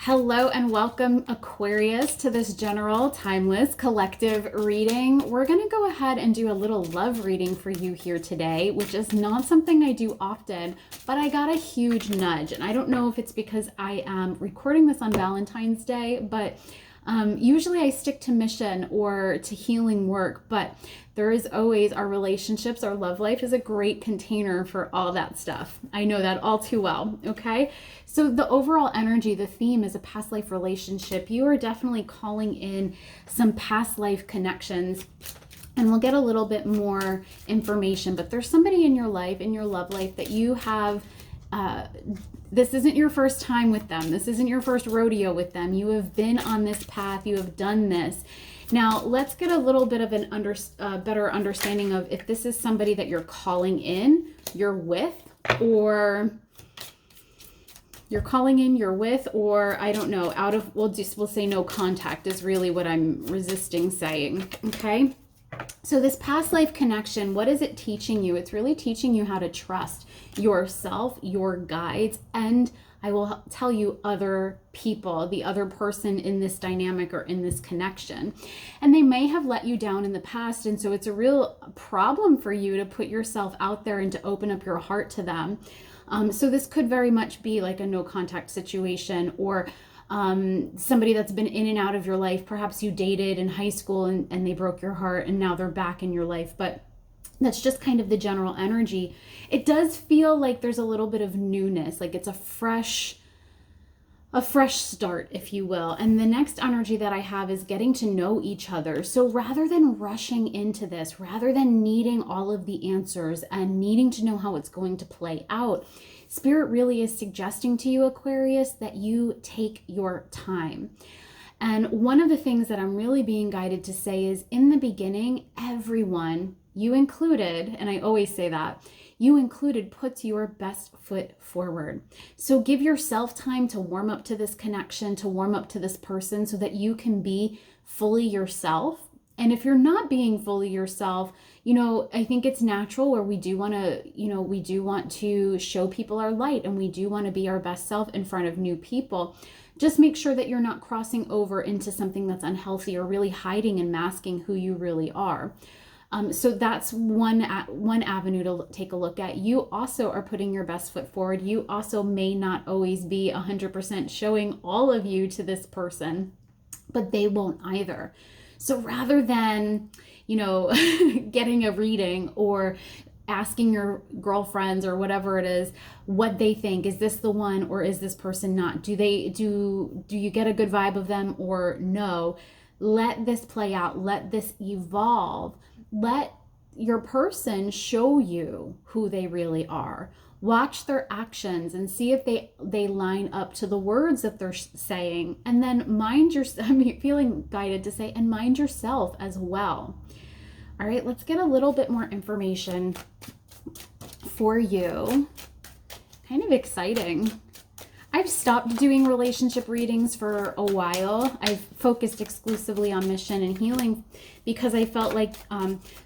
Hello and welcome, Aquarius, to this general, timeless, collective reading. We're going to go ahead and do a little love reading for you here today, which is not something I do often, but I got a huge nudge. And I don't know if it's because I am recording this on Valentine's Day, but usually I stick to mission or to healing work, but there is always our relationships, our love life is a great container for all that stuff. I know that all too well, okay? So the overall energy, the theme is a past life relationship. You are definitely calling in some past life connections, and we'll get a little bit more information, but there's somebody in your life, in your love life, that you have this isn't your first time with them. This isn't your first rodeo with them. You have been on this path. You have done this. Now, let's get a little bit of an better understanding of if this is somebody that you're calling in, you're with, or you're calling in, you're with, or I don't know, we'll say no contact is really what I'm resisting saying, okay? So this past life connection, what is it teaching you? It's really teaching you how to trust yourself, your guides, and I will tell you other people, the other person in this dynamic or in this connection. And they may have let you down in the past, and so it's a real problem for you to put yourself out there and to open up your heart to them. So this could very much be like a no contact situation, or somebody that's been in and out of your life. Perhaps you dated in high school and they broke your heart and now they're back in your life. But that's just kind of the general energy. It does feel like there's a little bit of newness, like it's a fresh start, if you will. And the next energy that I have is getting to know each other. So rather than rushing into this, rather than needing all of the answers and needing to know how it's going to play out, Spirit really is suggesting to you, Aquarius, that you take your time. And one of the things that I'm really being guided to say is, in the beginning, everyone, you included, and I always say that, you included, puts your best foot forward. So give yourself time to warm up to this connection, to warm up to this person, so that you can be fully yourself. And if you're not being fully yourself, I think it's natural where we do want to show people our light, and we do want to be our best self in front of new people. Just make sure that you're not crossing over into something that's unhealthy or really hiding and masking who you really are. So that's one avenue to take a look at. You also are putting your best foot forward. You also may not always be 100% showing all of you to this person, but they won't either. So rather than, getting a reading or asking your girlfriends or whatever it is, what they think, is this the one or is this person not? Do you get a good vibe of them or no? Let this play out. Let this evolve. Let your person show you who they really are. Watch their actions and see if they line up to the words that they're saying. And then I'm feeling guided to say, and mind yourself as well. All right, let's get a little bit more information for you. Kind of exciting. I've stopped doing relationship readings for a while. I've focused exclusively on mission and healing because I felt like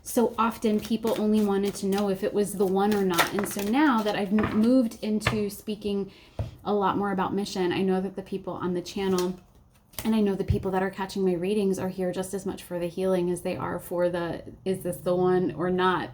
so often people only wanted to know if it was the one or not. And so now that I've moved into speaking a lot more about mission, I know that the people on the channel, and I know the people that are catching my readings, are here just as much for the healing as they are for is this the one or not?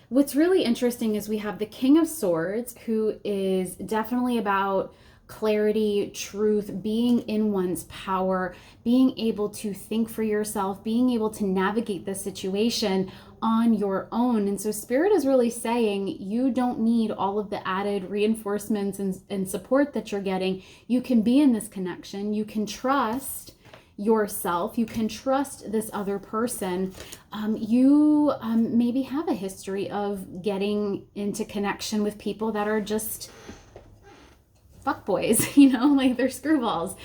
What's really interesting is we have the King of Swords, who is definitely about clarity, truth, being in one's power, being able to think for yourself, being able to navigate the situation on your own. And so Spirit is really saying you don't need all of the added reinforcements and support that you're getting. You can be in this connection. You can trust yourself. You can trust this other person. You maybe have a history of getting into connection with people that are just fuckboys, like they're screwballs.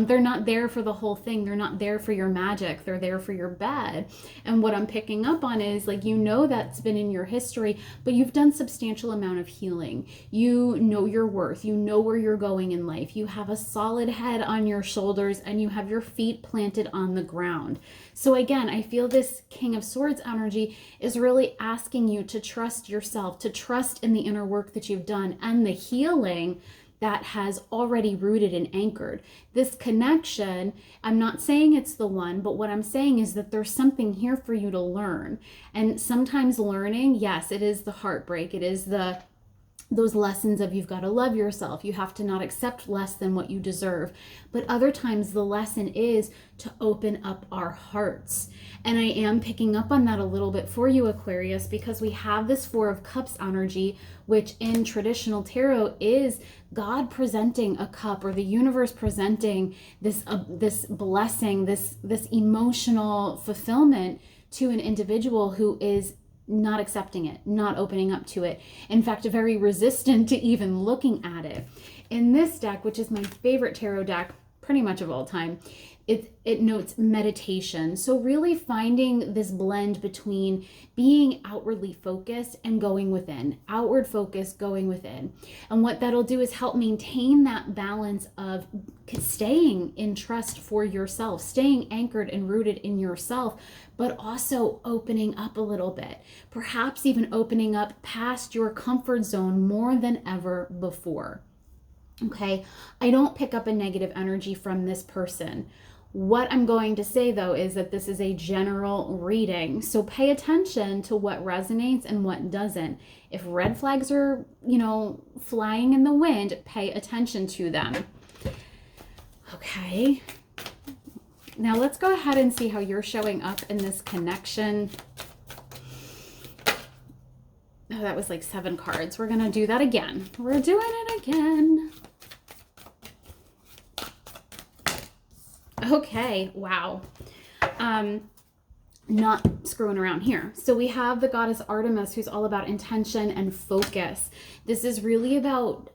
They're not there for the whole thing. They're not there for your magic. They're there for your bed. And what I'm picking up on is that's been in your history, but you've done substantial amount of healing. You know your worth. You know where you're going in life. You have a solid head on your shoulders and you have your feet planted on the ground. So again, I feel this King of Swords energy is really asking you to trust yourself, to trust in the inner work that you've done and the healing that has already rooted and anchored. This connection, I'm not saying it's the one, but what I'm saying is that there's something here for you to learn. And sometimes learning, yes, it is the heartbreak. It is those lessons of you've got to love yourself. You have to not accept less than what you deserve. But other times the lesson is to open up our hearts. And I am picking up on that a little bit for you, Aquarius, because we have this Four of Cups energy, which in traditional tarot is God presenting a cup, or the universe presenting this blessing, this emotional fulfillment to an individual who is not accepting it, not opening up to it. In fact, very resistant to even looking at it. In this deck, which is my favorite tarot deck pretty much of all time, it notes meditation. So really finding this blend between being outwardly focused and going within. Outward focus, going within. And what that'll do is help maintain that balance of staying in trust for yourself, staying anchored and rooted in yourself, but also opening up a little bit. Perhaps even opening up past your comfort zone more than ever before. Okay, I don't pick up a negative energy from this person. What I'm going to say though is that this is a general reading. So pay attention to what resonates and what doesn't. If red flags are, flying in the wind, pay attention to them. Okay. Now let's go ahead and see how you're showing up in this connection. Oh, that was like 7 cards. We're going to do that again. We're doing it again. Okay, wow. Not screwing around here. So we have the goddess Artemis, who's all about intention and focus. This is really about,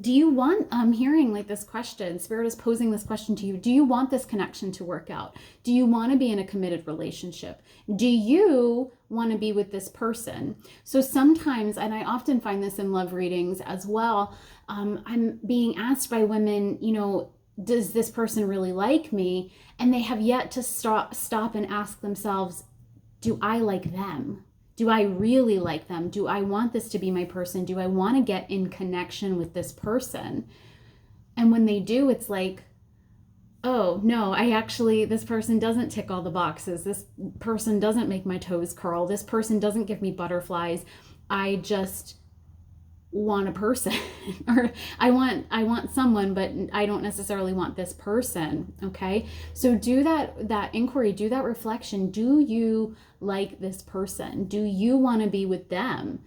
do you want, I'm hearing like this question, Spirit is posing this question to you. Do you want this connection to work out? Do you want to be in a committed relationship? Do you want to be with this person? So sometimes, and I often find this in love readings as well, I'm being asked by women, does this person really like me? And they have yet to stop and ask themselves, do I like them? Do I really like them? Do I want this to be my person? Do I want to get in connection with this person? And when they do, it's like, oh no, this person doesn't tick all the boxes. This person doesn't make my toes curl. This person doesn't give me butterflies. I just want a person or I want someone, but I don't necessarily want this person. Okay. So do that inquiry, do that reflection. Do you like this person? Do you want to be with them?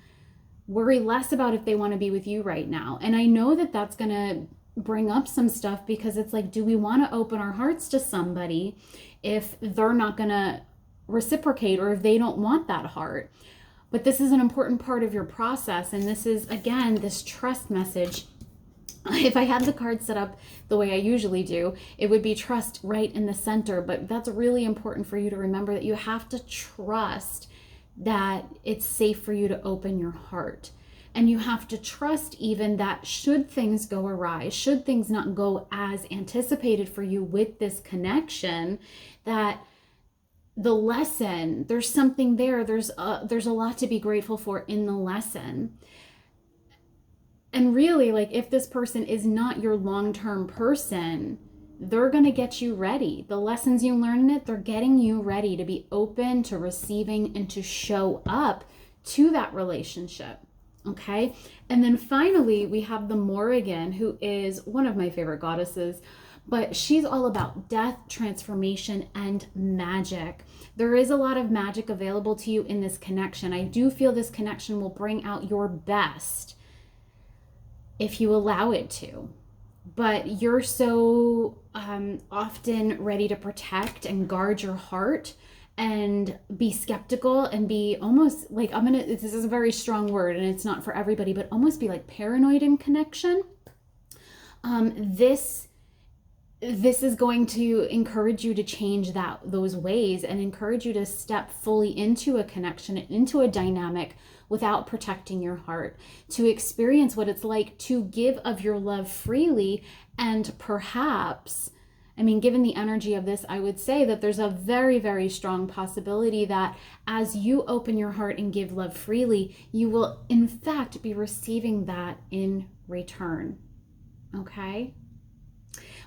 Worry less about if they want to be with you right now. And I know that that's going to bring up some stuff, because it's like, do we want to open our hearts to somebody if they're not going to reciprocate, or if they don't want that heart? But this is an important part of your process. And this is, again, this trust message. If I had the card set up the way I usually do, it would be trust right in the center. But that's really important for you to remember, that you have to trust that it's safe for you to open your heart. And you have to trust even that should things go awry, should things not go as anticipated for you with this connection, that the lesson, there's something there. There's a lot to be grateful for in the lesson. And really, like, if this person is not your long-term person, they're going to get you ready. The lessons you learn in it, they're getting you ready to be open to receiving and to show up to that relationship. Okay. And then finally, we have the Morrigan, who is one of my favorite goddesses, but she's all about death, transformation, and magic. There is a lot of magic available to you in this connection. I do feel this connection will bring out your best if you allow it to. But you're so often ready to protect and guard your heart and be skeptical and be almost like, this is a very strong word and it's not for everybody, but almost be like paranoid in connection. This is going to encourage you to change those ways and encourage you to step fully into a connection, into a dynamic without protecting your heart, to experience what it's like to give of your love freely. And perhaps, given the energy of this, I would say that there's a very, very strong possibility that as you open your heart and give love freely, you will in fact be receiving that in return. Okay.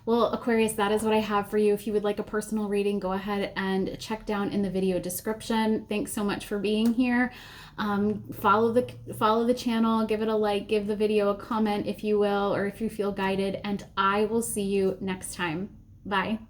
Well, Aquarius, that is what I have for you. If you would like a personal reading, go ahead and check down in the video description. Thanks so much for being here. Follow the channel, give it a like, give the video a comment if you will, or if you feel guided, and I will see you next time. Bye.